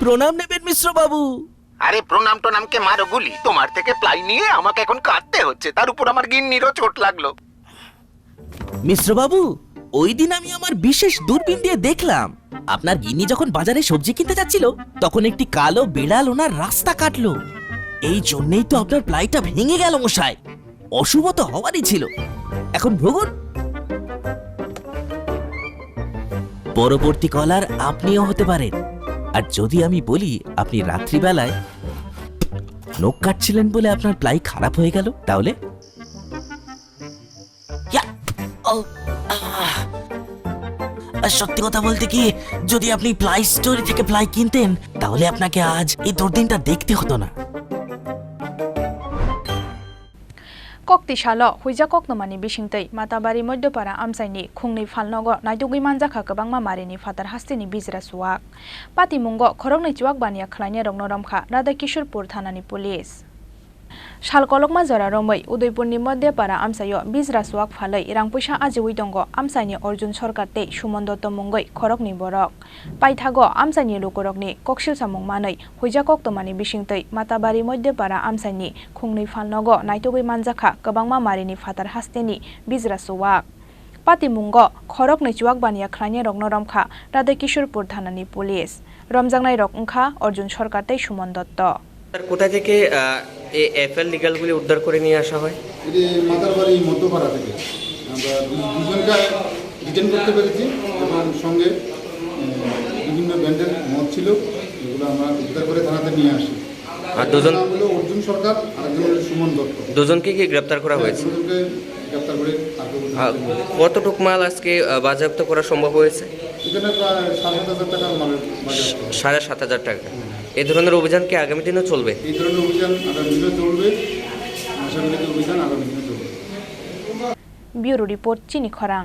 প্রণাম নেবেন মিশ্র বাবু। আরে প্রণাম টনামকে মারো গুলি, তোমার থেকে প্লাই নিয়ে আমাকে এখন কাটতে হচ্ছে, তার উপর আমার গিন্নিরও চোট লাগলো। মিশ্র বাবু, ওই দিন আমি আমার বিশেষ দূরবীন দিয়ে দেখলাম আপনার গিন্নি যখন বাজারে সবজি কিনতে যাচ্ছিল তখন একটি কালো বিড়াল ওনার রাস্তা কাটলো। এই জন্যই তো আপনার প্লাইটা ভেঙে গেল মশাই। অশুভ তো হওয়ারই ছিল। এখন ভোগুন। পরবর্তী কলার আপনিও হতে পারেন। আর যদি আমি বলি আপনি রাত্রিবেলায় নখ কাটছিলেন বলে আপনার প্লাই খারাপ হয়ে গেল, তাহলে সত্যি কথা বলতে কি, যদি আপনি প্লাই স্টোরি থেকে প্লাই কিনতেন তাহলে আপনাকে আজ এই দুর্দিনটা দেখতে হতো না। Kokti shalo huija koknomani bishingtei Matabari Madhyapara Amchaini Khungni Phalnairok naitugui manjakha kabangma marini fatar hastini bijra Chuwak pati mungo Khoroknwi Chuwak bania Phalnairok Romkha Radakishorpur thanani police Shalkolokma jora romai Udaipurni Madhyapara Amchaio bijra Chuwak phalai rangpuisa ajiwi dongo Amchaini Arjun Sarkar tei Sumandoto mungoi Khoroknwi borok paithago Amchaini lukorokni koksil samung manai huija koktomani bishingtei Matabari Madhyapara Amchaini Khungni Phalnairok naitugui manjakha kabangma marini fatar hastini bijra Chuwak pati mungo Khoroknwi Chuwak bania Phalnairok Romkha Radakishorpur thanani police Romkha Romkha Arjun Sarkar tei Sumandoto কোথা থেকে এই FL লিগ্যালগুলি উদ্ধার করে নিয়ে আসা হয়? এটি মাতাবাড়ি মধ্যপাড়া থেকে আমরা দুজনকে ডিটেন করতে পেরেছি এবং সঙ্গে বিভিন্ন ব্যান্ডের মদ ছিল, এগুলো আমরা উদ্ধার করে থানাতে নিয়ে আসি। আর দুজন হলো অর্জুন সরকার আর একজন হলো সুমন দত্ত। দুজনকে কি গ্রেপ্তার করা হয়েছে? দুজনকে গ্রেপ্তার করে কতটুকু মাল আজকে বাজেয়াপ্ত করা সম্ভব হয়েছে? এখানে প্রায় 7,000 টাকার মালের বাজেয়াপ্ত। 7,500 টাকা। এই ধরনের অভিযান কি আগামী দিনেও চলবে? এই ধরনের অভিযান আগামী দিনে চলবে, আশা করি অভিযান আগামী দিনে চলবে। ব্যুরো রিপোর্ট চিনি খরাং।